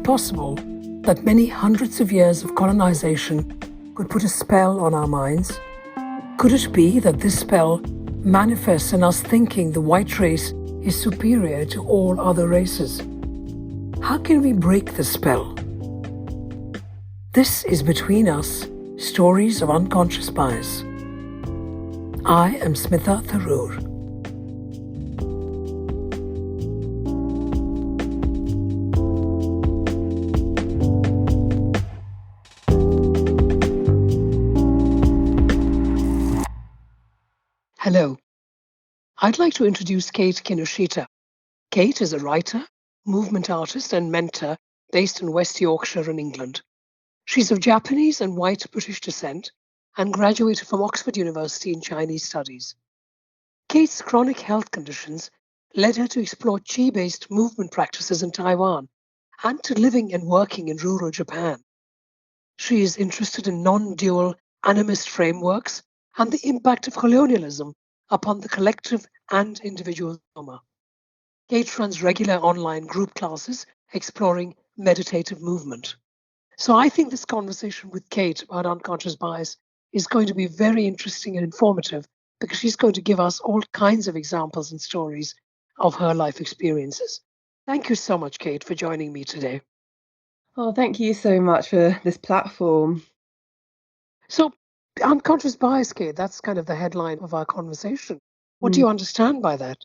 it possible that many hundreds of years of colonization could put a spell on our minds? Could it be that this spell manifests in us thinking the white race is superior to all other races? How can we break the spell? This is Between Us, Stories of Unconscious Bias. I am Smita Tharoor. Hello. I'd like to introduce Kate Kinoshita. Kate is a writer, movement artist, and mentor based in West Yorkshire in England. She's of Japanese and white British descent and graduated from Oxford University in Chinese studies. Kate's chronic health conditions led her to explore chi-based movement practices in Taiwan and to living and working in rural Japan. She is interested in non-dual animist frameworks and the impact of colonialism upon the collective and individual soma. Kate runs regular online group classes exploring meditative movement. So I think this conversation with Kate about unconscious bias is going to be very interesting and informative because she's going to give us all kinds of examples and stories of her life experiences. Thank you so much, Kate, for joining me today. Oh, thank you so much for this platform. So, unconscious bias, Kate, that's kind of the headline of our conversation. What do you understand by that?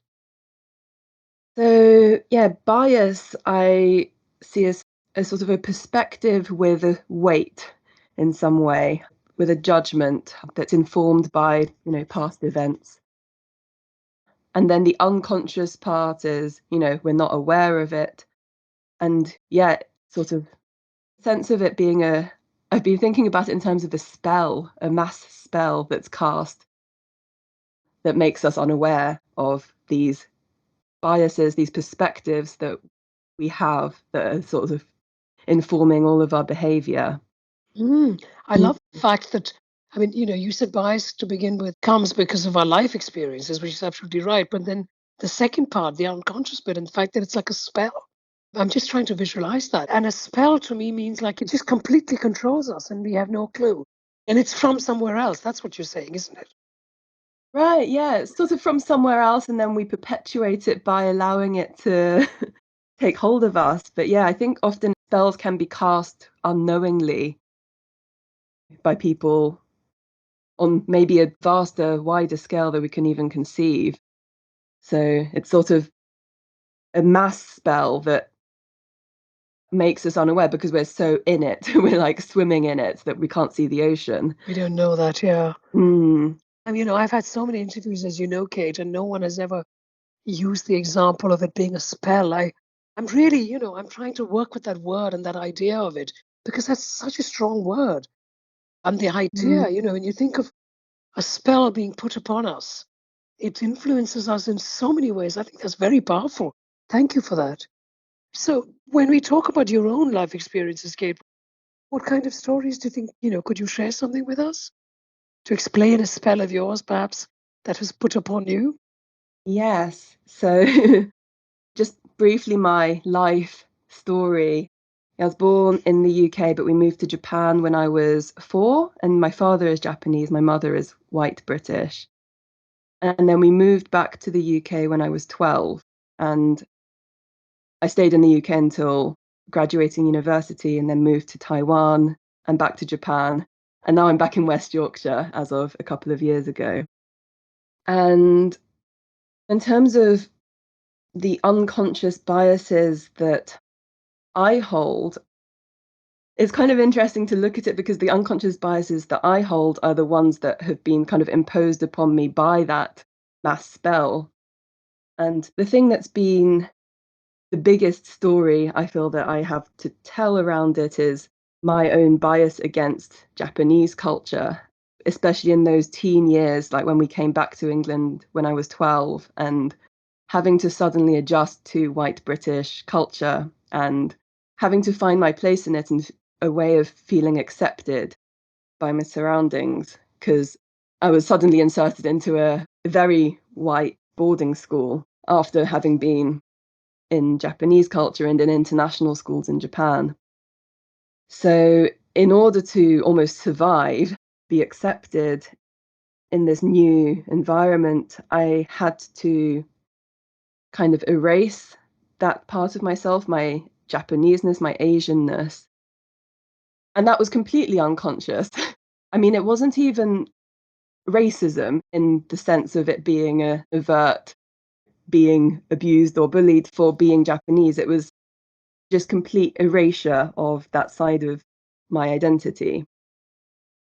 So, bias I see as a sort of a perspective with a weight in some way, with a judgment that's informed by, past events. And then the unconscious part is, we're not aware of it. And yet, sort of sense of it being I've been thinking about it in terms of a spell, a mass spell that's cast that makes us unaware of these biases, these perspectives that we have that are sort of informing all of our behavior. I love the fact that, you said bias to begin with comes because of our life experiences, which is absolutely right. But then the second part, the unconscious bit, and the fact that it's like a spell. I'm just trying to visualize that. And a spell to me means like it just completely controls us and we have no clue. And it's from somewhere else. That's what you're saying, isn't it? Right, yeah, it's sort of from somewhere else, and then we perpetuate it by allowing it to take hold of us. But yeah, I think often spells can be cast unknowingly by people on maybe a vaster, wider scale than we can even conceive. So it's sort of a mass spell that makes us unaware because we're so in it. We're like swimming in it that we can't see the ocean. We don't know that, yeah. Mm. I've had so many interviews, as you know, Kate, and no one has ever used the example of it being a spell. I'm really, I'm trying to work with that word and that idea of it because that's such a strong word. And the idea, when you think of a spell being put upon us, it influences us in so many ways. I think that's very powerful. Thank you for that. So, when we talk about your own life experiences, Kate, what kind of stories do you think, could you share something with us to explain a spell of yours, perhaps, that was put upon you? Yes. So just briefly, my life story. I was born in the UK, but we moved to Japan when I was 4, and my father is Japanese, my mother is white British. And then we moved back to the UK when I was 12, and I stayed in the UK until graduating university and then moved to Taiwan and back to Japan. And now I'm back in West Yorkshire as of a couple of years ago. And in terms of the unconscious biases that I hold, it's kind of interesting to look at it because the unconscious biases that I hold are the ones that have been kind of imposed upon me by that mass spell. And the thing that's been the biggest story I feel that I have to tell around it is my own bias against Japanese culture, especially in those teen years, like when we came back to England when I was 12 and having to suddenly adjust to white British culture and having to find my place in it and a way of feeling accepted by my surroundings, because I was suddenly inserted into a very white boarding school after having been in Japanese culture and in international schools in Japan. So in order to almost survive, be accepted in this new environment, I had to kind of erase that part of myself, my Japaneseness, my Asianness. And that was completely unconscious. I mean, it wasn't even racism in the sense of it being a overt being abused or bullied for being Japanese. It was just complete erasure of that side of my identity.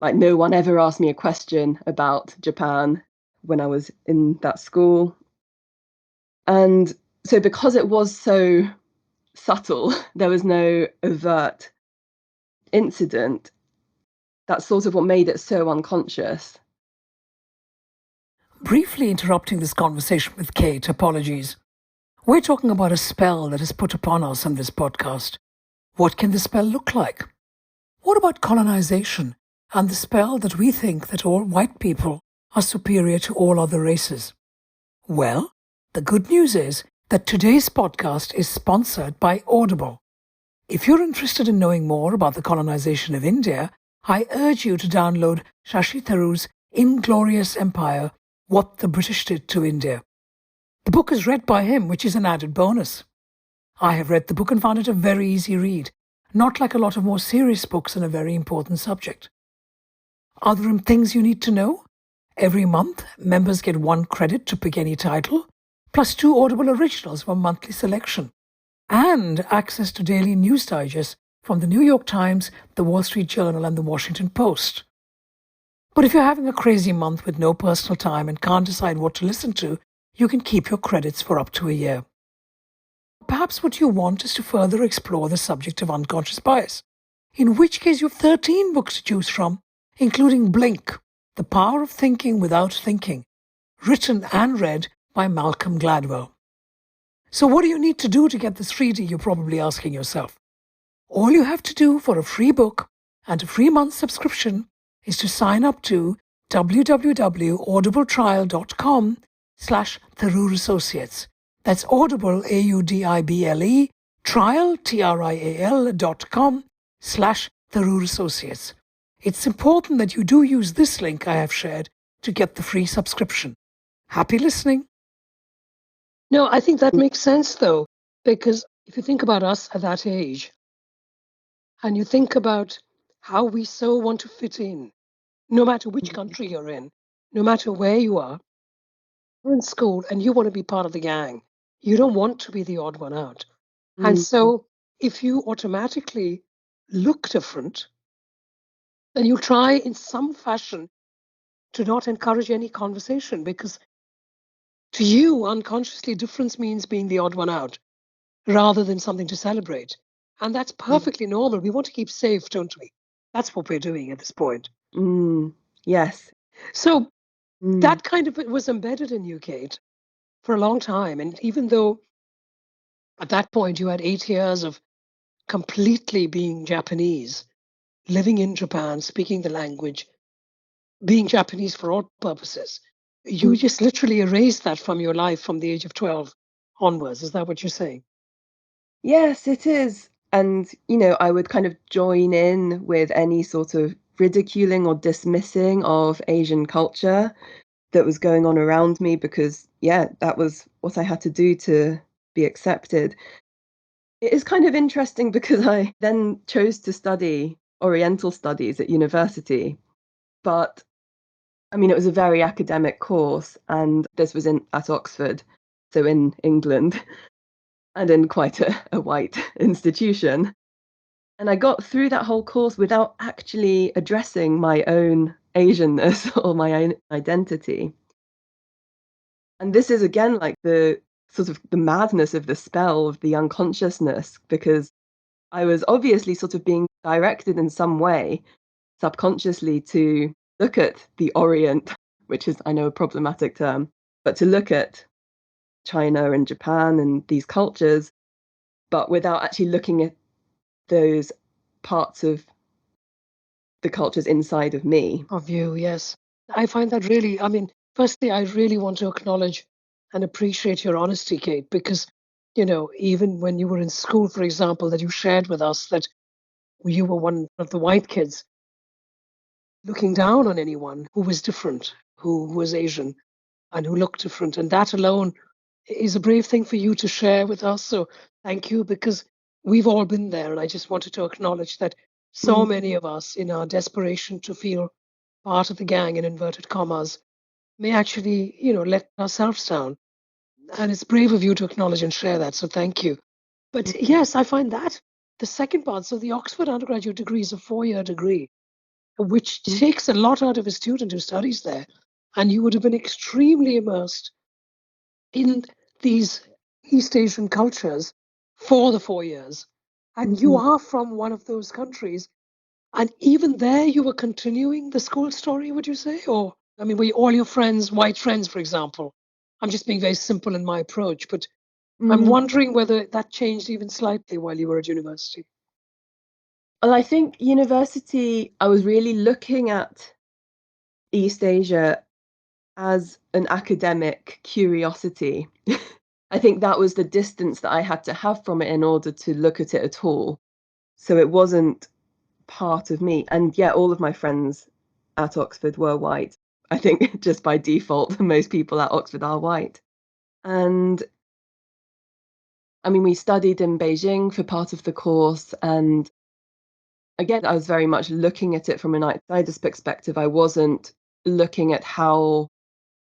Like, no one ever asked me a question about Japan when I was in that school. And so because it was so subtle, there was no overt incident, that's sort of what made it so unconscious. Briefly interrupting this conversation with Kate, apologies. We're talking about a spell that is put upon us in this podcast. What can the spell look like? What about colonization and the spell that we think that all white people are superior to all other races? Well, the good news is that today's podcast is sponsored by Audible. If you're interested in knowing more about the colonization of India, I urge you to download Shashi Tharoor's Inglorious Empire, What the British Did to India. The book is read by him, which is an added bonus. I have read the book and found it a very easy read, not like a lot of more serious books on a very important subject. Other things you need to know? Every month, members get 1 credit to pick any title, plus 2 Audible originals for monthly selection, and access to daily news digests from the New York Times, the Wall Street Journal, and the Washington Post. But if you're having a crazy month with no personal time and can't decide what to listen to, you can keep your credits for up to a year. Perhaps what you want is to further explore the subject of unconscious bias, in which case you have 13 books to choose from, including Blink, The Power of Thinking Without Thinking, written and read by Malcolm Gladwell. So what do you need to do to get this free, you're probably asking yourself? All you have to do for a free book and a free month subscription is to sign up to www.audibletrial.com/Tharoor Associates. That's Audible, AUDIBLE, trial, TRIAL.com/Tharoor Associates. It's important that you do use this link I have shared to get the free subscription. Happy listening. No, I think that makes sense, though, because if you think about us at that age, and you think about how we so want to fit in, no matter which country you're in, no matter where you are, you're in school and you want to be part of the gang. You don't want to be the odd one out. And so if you automatically look different, then you try in some fashion to not encourage any conversation, because to you, unconsciously, difference means being the odd one out rather than something to celebrate. And that's perfectly normal. We want to keep safe, don't we? That's what we're doing at this point. Yes. So that kind of was embedded in you, Kate, for a long time. And even though at that point you had 8 years of completely being Japanese, living in Japan, speaking the language, being Japanese for all purposes, you just literally erased that from your life from the age of 12 onwards. Is that what you're saying? Yes, it is. And, I would kind of join in with any sort of ridiculing or dismissing of Asian culture that was going on around me because, that was what I had to do to be accepted. It is kind of interesting because I then chose to study Oriental studies at university. But, it was a very academic course, and this was at Oxford, so in England, and in quite a white institution. And I got through that whole course without actually addressing my own Asianness or my own identity. And this is again like the sort of the madness of the spell of the unconsciousness, because I was obviously sort of being directed in some way subconsciously to look at the Orient, which is, I know, a problematic term, but to look at China and Japan and these cultures, but without actually looking at those parts of the cultures inside of me. Of you, yes. I find that firstly, I really want to acknowledge and appreciate your honesty, Kate, because even when you were in school, for example, that you shared with us that you were one of the white kids looking down on anyone who was different, who was Asian and who looked different. And that alone is a brave thing for you to share with us. So thank you, because we've all been there. And I just wanted to acknowledge that so Mm. many of us, in our desperation to feel part of the gang, in inverted commas, may actually, let ourselves down. And it's brave of you to acknowledge and share that. So thank you. But yes, I find that the second part, so the Oxford undergraduate degree is a 4-year degree, which Mm. takes a lot out of a student who studies there. And you would have been extremely immersed in these East Asian cultures for the 4 years. And you Mhm. are from one of those countries. And even there, you were continuing the school story, would you say? Or, I mean, were all your friends white friends, for example? I'm just being very simple in my approach, but I'm Mm. wondering whether that changed even slightly while you were at university. Well, I think university, I was really looking at East Asia as an academic curiosity. I think that was the distance that I had to have from it in order to look at it at all. So it wasn't part of me. And yeah, all of my friends at Oxford were white. I think just by default, most people at Oxford are white. And I mean, we studied in Beijing for part of the course. And again, I was very much looking at it from an outsider's perspective. I wasn't looking at how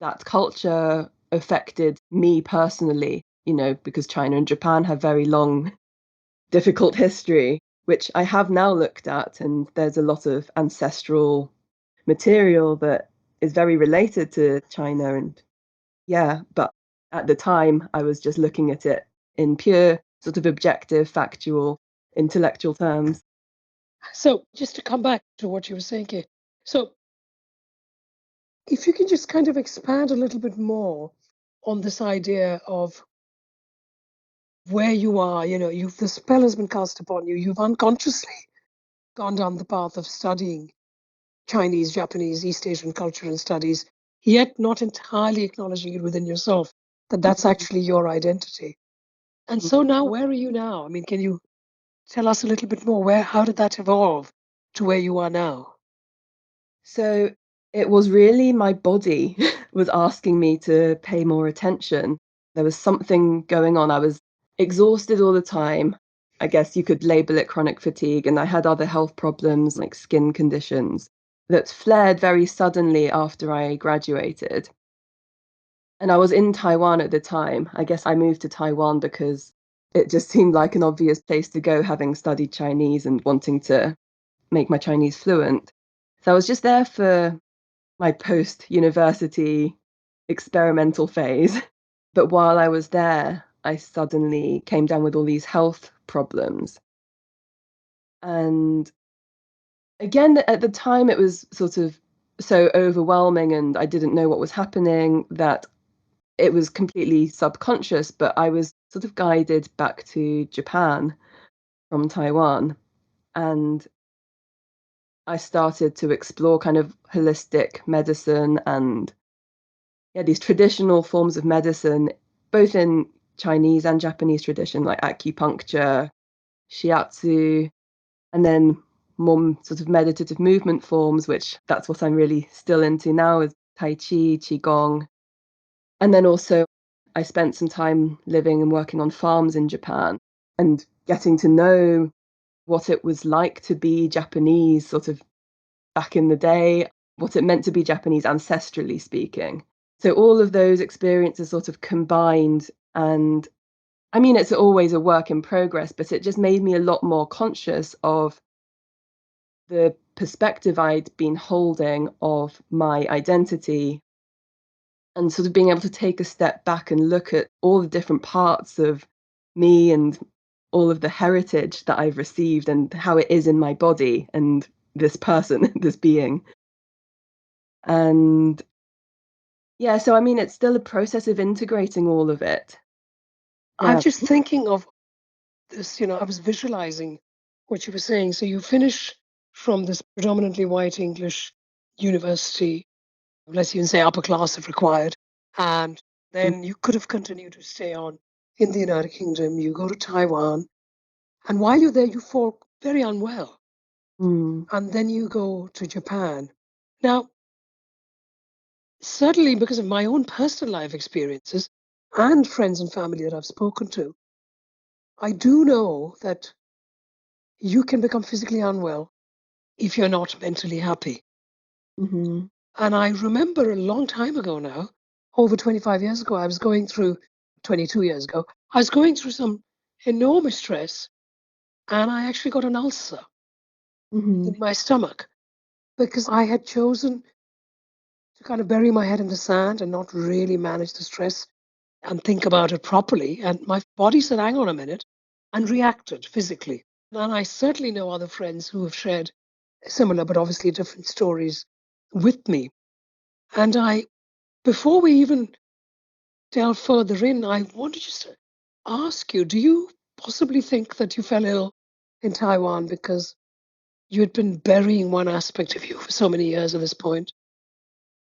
that culture affected me personally, because China and Japan have very long, difficult history, which I have now looked at. And there's a lot of ancestral material that is very related to China. And yeah, but at the time, I was just looking at it in pure, sort of objective, factual, intellectual terms. So, just to come back to what you were saying, Kate. So, if you can just kind of expand a little bit more on this idea of where you are, the spell has been cast upon you. You've unconsciously gone down the path of studying Chinese, Japanese, East Asian culture and studies, yet not entirely acknowledging it within yourself that that's Mhm. actually your identity. And so now, where are you now? I mean, can you tell us a little bit more? How did that evolve to where you are now? So it was really my body was asking me to pay more attention. There was something going on. I was exhausted all the time. I guess you could label it chronic fatigue. And I had other health problems like skin conditions that flared very suddenly after I graduated. And I was in Taiwan at the time. I guess I moved to Taiwan because it just seemed like an obvious place to go, having studied Chinese and wanting to make my Chinese fluent. So I was just there for my post-university experimental phase. But while I was there, I suddenly came down with all these health problems. And again, at the time, it was sort of so overwhelming and I didn't know what was happening that it was completely subconscious, but I was sort of guided back to Japan from Taiwan. And I started to explore kind of holistic medicine and yeah, these traditional forms of medicine, both in Chinese and Japanese tradition, like acupuncture, shiatsu, and then more sort of meditative movement forms, which that's what I'm really still into now, is Tai Chi, Qigong. And then also, I spent some time living and working on farms in Japan and getting to know what it was like to be Japanese, sort of back in the day, what it meant to be Japanese ancestrally speaking. So all of those experiences sort of combined, and I mean, it's always a work in progress, but it just made me a lot more conscious of the perspective I'd been holding of my identity and sort of being able to take a step back and look at all the different parts of me and all of the heritage that I've received and how it is in my body and this person, this being. And yeah, so I mean, it's still a process of integrating all of it. I'm Yeah. just thinking of this, I was visualizing what you were saying. So you finish from this predominantly white English university, let's even say upper class if required, and then you could have continued to stay on in the United Kingdom, you go to Taiwan, and while you're there, you fall very unwell. Mm. And then you go to Japan. Now, certainly because of my own personal life experiences and friends and family that I've spoken to, I do know that you can become physically unwell if you're not mentally happy. Mhm. And I remember a long time ago now, over 25 years ago, I was going through, 22 years ago, I was going through some enormous stress and I actually got an ulcer in Mhm. my stomach because I had chosen to kind of bury my head in the sand and not really manage the stress and think about it properly. And my body said, hang on a minute, and reacted physically. And I certainly know other friends who have shared similar, but obviously different stories with me. And before we even delve further in, I want to just ask you, do you possibly think that you fell ill in Taiwan because you had been burying one aspect of you for so many years at this point?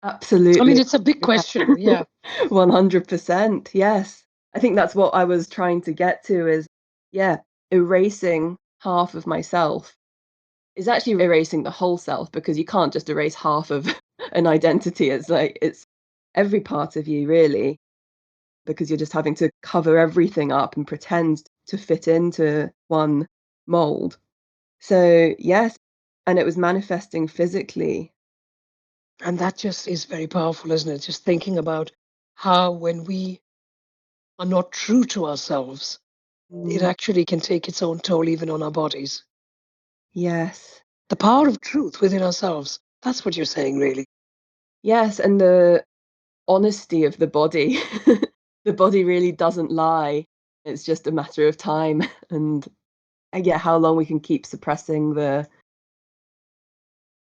I mean, Absolutely. it's a big question. Yeah. Yeah. 100%. Yes. I think that's what I was trying to get to is, yeah, erasing half of myself is actually erasing the whole self because you can't just erase half of an identity. It's like it's every part of you really because you're just having to cover everything up and pretend to fit into one mold. So, yes, and it was manifesting physically. And that just is very powerful, isn't it? Just thinking about how, when we are not true to ourselves, it Mm, actually can take its own toll even on our bodies. yes. The power of truth within ourselves. That's what you're saying, really. Yes, and the honesty of the body. The body really doesn't lie. It's just a matter of time and, yeah, how long we can keep suppressing the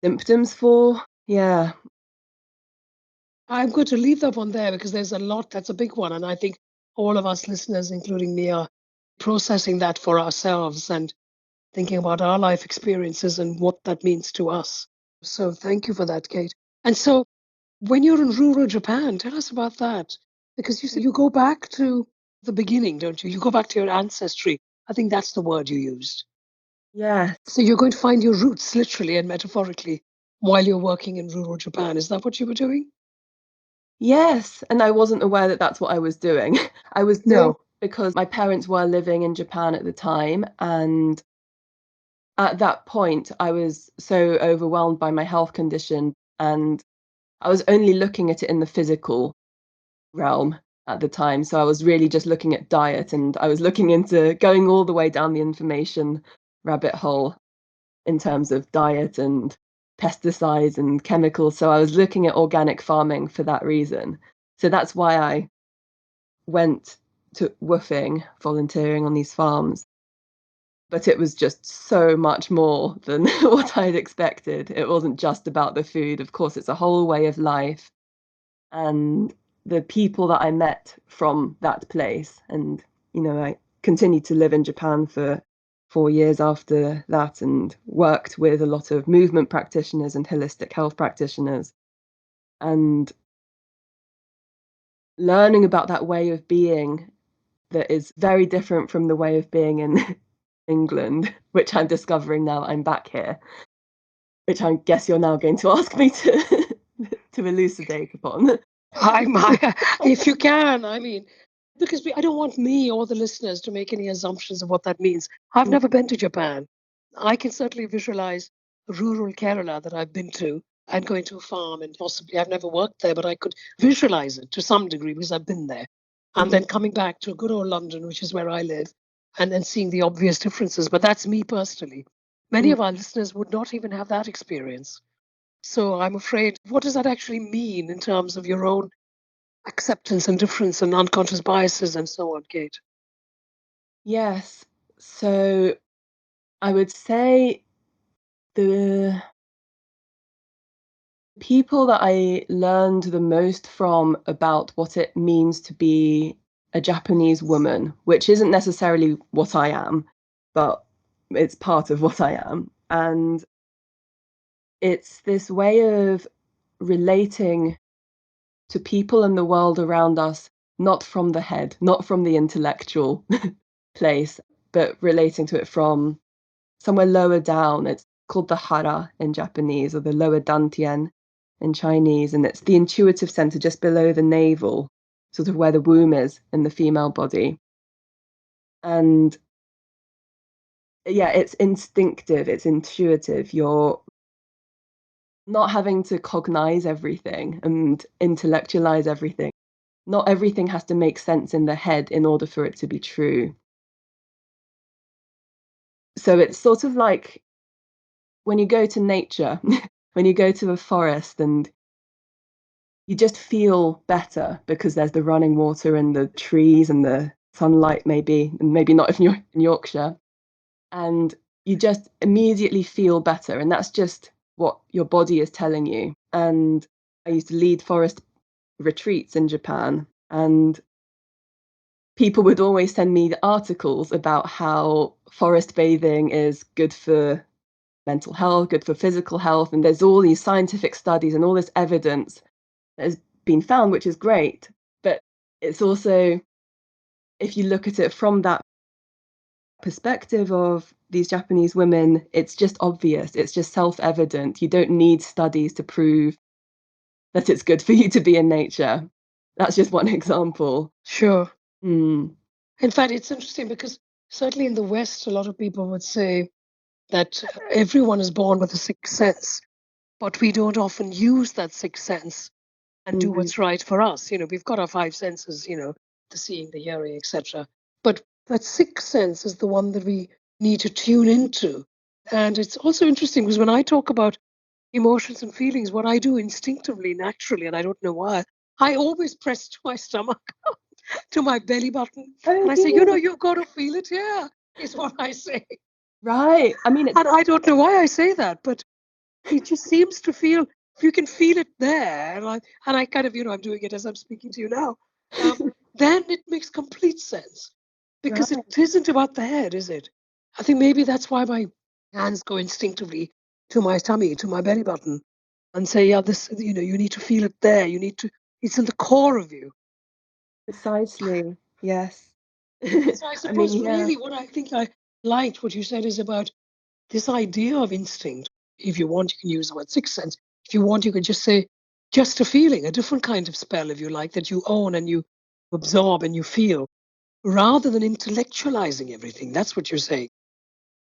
symptoms for. Yeah. I'm going to leave that one there because there's a lot. That's a big one. And I think all of us listeners, including me, are processing that for ourselves and thinking about our life experiences and what that means to us. So thank you for that, Kate. And so when you're in rural Japan, tell us about that. Because you said you go back to the beginning, don't you? You go back to your ancestry. I think that's the word you used. Yes. So you're going to find your roots literally and metaphorically while you're working in rural Japan. Is that what you were doing? Yes, and I wasn't aware that that's what I was doing. I was doing No. because my parents were living in Japan at the time, and at that point, I was so overwhelmed by my health condition, and I was only looking at it in the physical realm at the time. So I was really just looking at diet, and I was looking into going all the way down the information rabbit hole in terms of diet and pesticides and chemicals. So I was looking at organic farming for that reason. So that's why I went to woofing, volunteering on these farms. But it was just so much more than what I'd expected. It wasn't just about the food. Of course, it's a whole way of life and the people that I met from that place. And, I continued to live in Japan for 4 years after that and worked with a lot of movement practitioners and holistic health practitioners. And learning about that way of being that is very different from the way of being in England, which I'm discovering now that I'm back here, which I guess you're now going to ask me to to elucidate upon. If you can, I mean, because I don't want me or the listeners to make any assumptions of what that means. I've Mm, never been to Japan. I can certainly visualize rural Kerala that I've been to and going to a farm, and possibly I've never worked there, but I could visualize it to some degree because I've been there. And mhm, then coming back to good old London, which is where I live, and then seeing the obvious differences. But that's me personally. Many mm. of our listeners would not even have that experience. So I'm afraid, what does that actually mean in terms of your own acceptance and difference and unconscious biases and so on, Kate? Yes. So I would say the people that I learned the most from about what it means to be a Japanese woman, which isn't necessarily what I am, but it's part of what I am. And it's this way of relating to people in the world around us, not from the head, not from the intellectual place, but relating to it from somewhere lower down. It's called the hara in Japanese, or the lower dantian in Chinese, and it's the intuitive center just below the navel, sort of where the womb is in the female body. And yeah, it's instinctive, it's intuitive. You're not having to cognize everything and intellectualize everything. Not everything has to make sense in the head in order for it to be true. So it's sort of like when you go to nature, when you go to a forest and you just feel better because there's the running water and the trees and the sunlight, maybe, and maybe not if you're in Yorkshire. And you just immediately feel better. And that's just what your body is telling you. And I used to lead forest retreats in Japan, and people would always send me the articles about how forest bathing is good for mental health, good for physical health. And there's all these scientific studies and all this evidence that has been found, which is great. But it's also, if you look at it from that perspective of these Japanese women, it's just obvious, it's just self-evident. You don't need studies to prove that it's good for you to be in nature. That's just one example. Sure. Mm. In fact, it's interesting because certainly in the West, a lot of people would say that everyone is born with a sixth sense, but we don't often use that sixth sense and do Mm. what's right for us. We've got our five senses, the seeing, the hearing, etc. But that sixth sense is the one that we need to tune into. And it's also interesting because when I talk about emotions and feelings, what I do instinctively, naturally, and I don't know why, I always press to my stomach, to my belly button. Oh, And I say, really? you've got to feel it here, is what I say. Right. I mean, it's And I don't know why I say that, but it just seems to feel, if you can feel it there, and I kind of, I'm doing it as I'm speaking to you now, then it makes complete sense. Because it right. isn't about the head, is it? I think maybe that's why my hands go instinctively to my tummy, to my belly button, and say, yeah, this, you need to feel it there. It's in the core of you. Precisely. Yes. So I I mean, suppose yeah. really what I think I liked what you said is about this idea of instinct. If you want, you can use the word sixth sense. If you want, you can just say just a feeling, a different kind of spell, if you like, that you own and you absorb and you feel, rather than intellectualizing everything. That's what you're saying.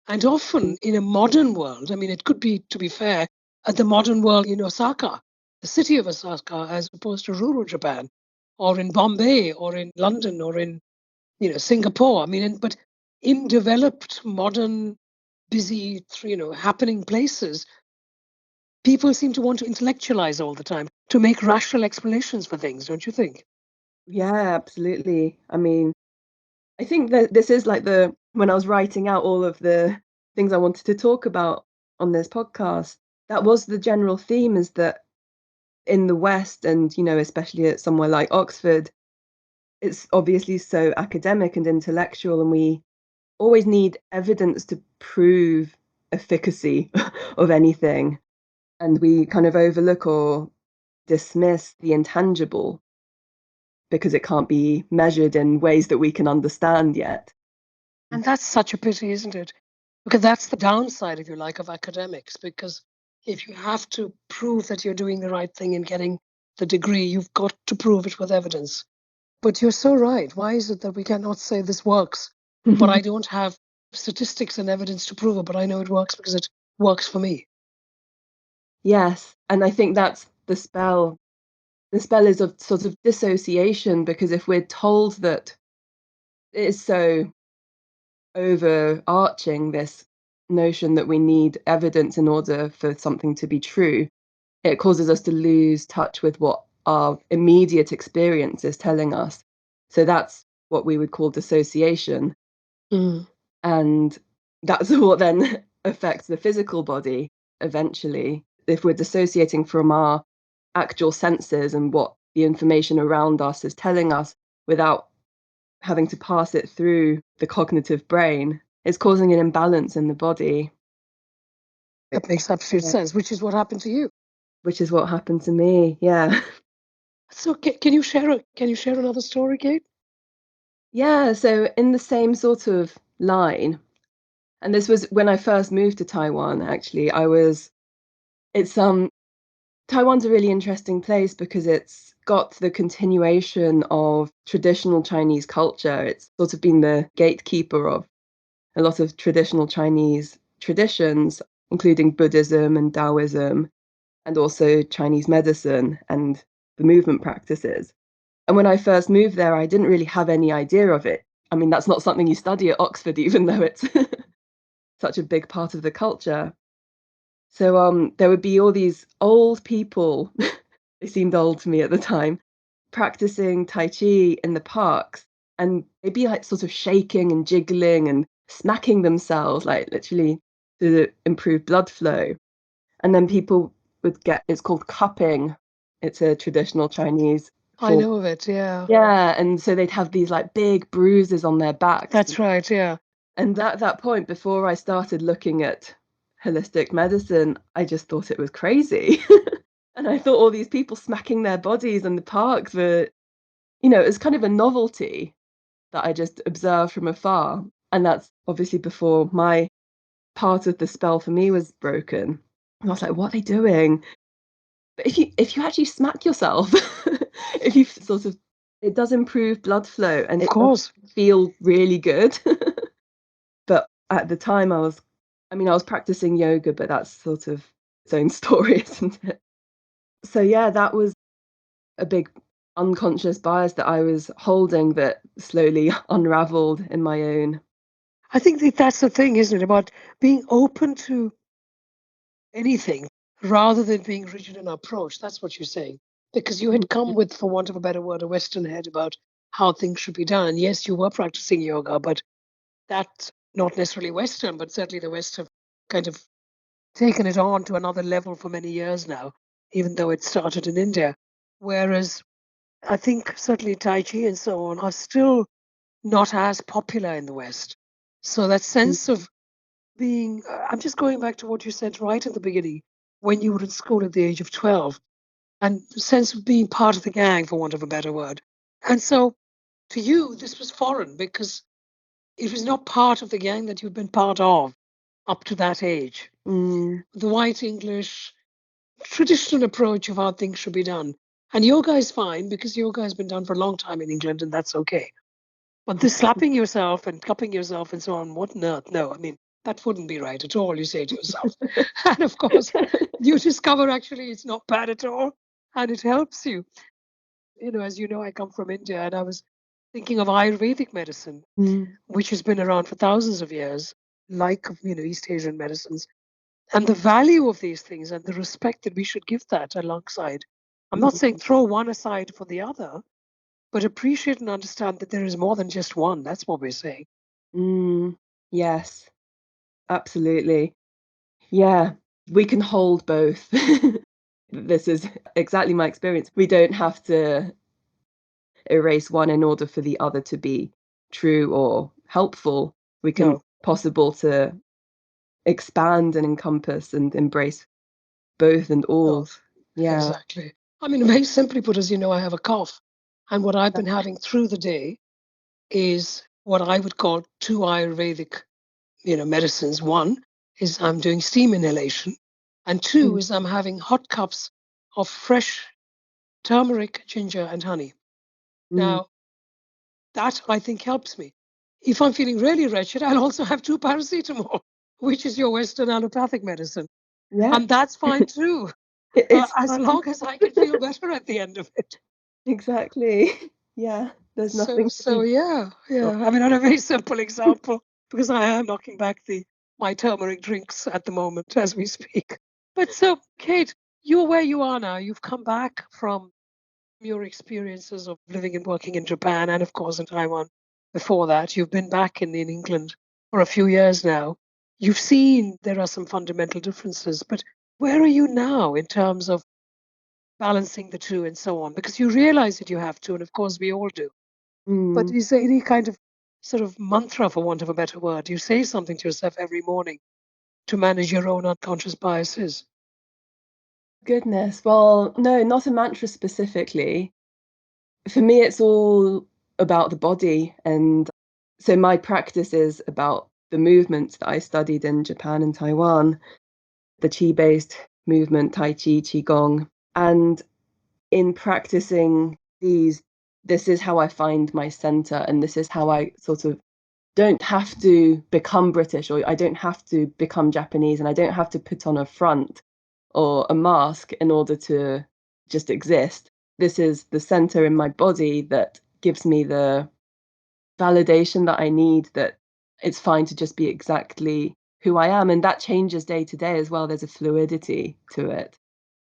And often in a modern world, I mean, it could be, to be fair, the modern world in Osaka, the city of Osaka, as opposed to rural Japan, or in Bombay, or in London, or in Singapore. I mean, but in developed, modern, busy, happening places, people seem to want to intellectualize all the time to make rational explanations for things, don't you think? Yeah, absolutely. I mean, I think that this is like when I was writing out all of the things I wanted to talk about on this podcast, that was the general theme, is that in the West and, especially at somewhere like Oxford, it's obviously so academic and intellectual, and we always need evidence to prove efficacy of anything. And we kind of overlook or dismiss the intangible because it can't be measured in ways that we can understand yet. And that's such a pity, isn't it? Because that's the downside, if you like, of academics. Because if you have to prove that you're doing the right thing and getting the degree, you've got to prove it with evidence. But you're so right. Why is it that we cannot say this works, but I don't have statistics and evidence to prove it, but I know it works because it works for me? Yes, and I think that's the spell. The spell is of sort of dissociation, because if we're told that it is so overarching, this notion that we need evidence in order for something to be true, it causes us to lose touch with what our immediate experience is telling us. So that's what we would call dissociation. Mm. And that's what then affects the physical body eventually. If we're dissociating from our actual senses and what the information around us is telling us without having to pass it through the cognitive brain, it's causing an imbalance in the body. That makes absolute Yeah. sense, which is what happened to you. Which is what happened to me. Yeah. So can you share another story, Kate? Yeah, so in the same sort of line, and this was when I first moved to Taiwan, actually, it's Taiwan's a really interesting place because it's got the continuation of traditional Chinese culture. It's sort of been the gatekeeper of a lot of traditional Chinese traditions, including Buddhism and Taoism, and also Chinese medicine and the movement practices. And when I first moved there, I didn't really have any idea of it. I mean, that's not something you study at Oxford, even though it's such a big part of the culture. So there would be all these old people, they seemed old to me at the time, practicing Tai Chi in the parks. And they'd be like sort of shaking and jiggling and smacking themselves, like literally to improve blood flow. And then people would get, it's called cupping. It's a traditional Chinese I form. know of it, yeah. Yeah, and so they'd have these like big bruises on their backs. That's right, yeah. And at that point, before I started looking at holistic medicine, I just thought it was crazy. And I thought all these people smacking their bodies in the parks were, it was kind of a novelty that I just observed from afar. And that's obviously before my part of the spell for me was broken. And I was like, what are they doing? But if you actually smack yourself, if you sort of it does improve blood flow and Of it does course. feel really good. But at the time I was practicing yoga, but that's sort of its own story, isn't it? So yeah, that was a big unconscious bias that I was holding that slowly unraveled in my own. I think that's the thing, isn't it? About being open to anything rather than being rigid in our approach. That's what you're saying. Because you had come with, for want of a better word, a Western head about how things should be done. And yes, you were practicing yoga, but that's not necessarily Western, but certainly the West have kind of taken it on to another level for many years now, even though it started in India. Whereas I think certainly Tai Chi and so on are still not as popular in the West. So that sense of being, I'm just going back to what you said right at the beginning when you were in school at the age of 12, and the sense of being part of the gang, for want of a better word. And so to you, this was foreign because it was not part of the gang that you'd been part of up to that age. Mm, The white English traditional approach of how things should be done. And yoga is fine because yoga has been done for a long time in England, and that's okay. But this slapping yourself and cupping yourself and so on, what on earth? No, I mean, that wouldn't be right at all, you say to yourself. And of course, you discover actually it's not bad at all and it helps you. As you know, I come from India and I was thinking of Ayurvedic medicine, mm, which has been around for thousands of years, like, East Asian medicines, and the value of these things and the respect that we should give that alongside. I'm not saying throw one aside for the other, but appreciate and understand that there is more than just one. That's what we're saying. mm. Yes, absolutely. Yeah, we can hold both. This is exactly my experience. We don't have to erase one in order for the other to be true or helpful. We can No, possible to expand and encompass and embrace both and all. both. Yeah. Exactly. I mean, very simply put, as you know, I have a cough. And what I've been having through the day is what I would call two Ayurvedic, medicines. One is I'm doing steam inhalation, and two Mm, is I'm having hot cups of fresh turmeric, ginger, and honey. mm. Now, that I think helps me. If I'm feeling really wretched, I'll also have two paracetamol, which is your Western allopathic medicine. Yeah, And that's fine too, it's as fun. long as I can feel better at the end of it. Exactly. Yeah, there's So, nothing to so be yeah, got. yeah. I mean, on a very simple example, because I am knocking back my turmeric drinks at the moment as we speak. But so, Kate, you're where you are now. You've come back from your experiences of living and working in Japan and, of course, in Taiwan before that. You've been back in England for a few years now. You've seen there are some fundamental differences, but where are you now in terms of balancing the two and so on? Because you realize that you have to, and of course, we all do. But Mm, is there any kind of sort of mantra, for want of a better word? You say something to yourself every morning to manage your own unconscious biases. goodness. Well, no, not a mantra specifically. For me, it's all about the body. And so my practice is about the movements that I studied in Japan and Taiwan, the Qi-based movement, Tai Chi, Qigong. And in practicing these, this is how I find my center, and this is how I sort of don't have to become British, or I don't have to become Japanese, and I don't have to put on a front or a mask in order to just exist. This is the center in my body that gives me the validation that I need, that it's fine to just be exactly who I am. And that changes day to day as well. There's a fluidity to it.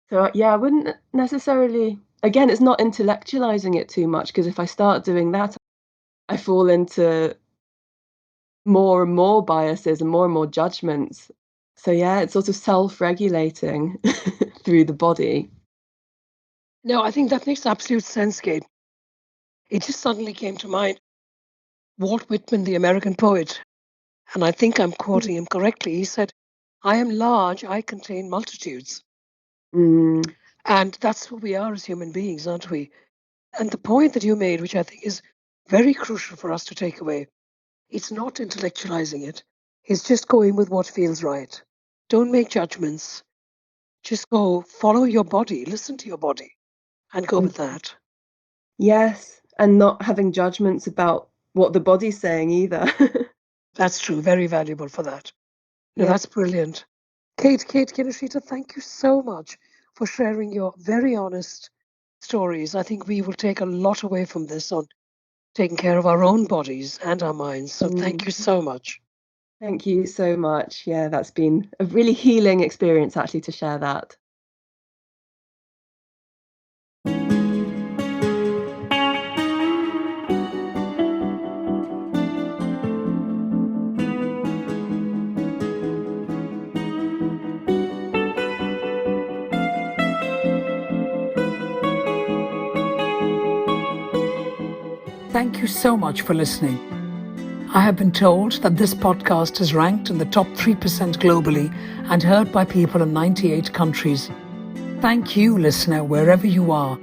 So, yeah, I wouldn't necessarily, again, it's not intellectualizing it too much, because if I start doing that, I fall into more and more biases and more judgments. So, yeah, it's sort of self regulating through the body. No, I think that makes absolute sense, Kate. It just suddenly came to mind. Walt Whitman, the American poet, and I think I'm quoting him correctly, he said, I am large, I contain multitudes. Mm. And that's what we are as human beings, aren't we? And the point that you made, which I think is very crucial for us to take away, it's not intellectualizing it. It's just going with what feels right. Don't make judgments. Just go follow your body, listen to your body, and go with that. Yes, and not having judgments about what the body's saying either. That's true. Very valuable for that. No, Yeah. that's brilliant. Kate Kinoshita, thank you so much for sharing your very honest stories. I think we will take a lot away from this on taking care of our own bodies and our minds. So thank you Mm. so much. Thank you so much. Yeah, that's been a really healing experience actually to share that. Thank you so much for listening. I have been told that this podcast is ranked in the top 3% globally and heard by people in 98 countries. Thank you, listener, wherever you are,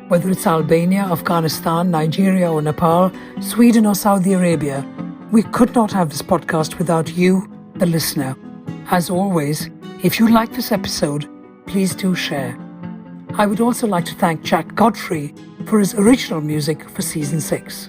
whether it's Albania, Afghanistan, Nigeria or Nepal, Sweden or Saudi Arabia. We could not have this podcast without you, the listener. As always, if you like this episode, please do share. I would also like to thank Jack Godfrey for his original music for Season 6.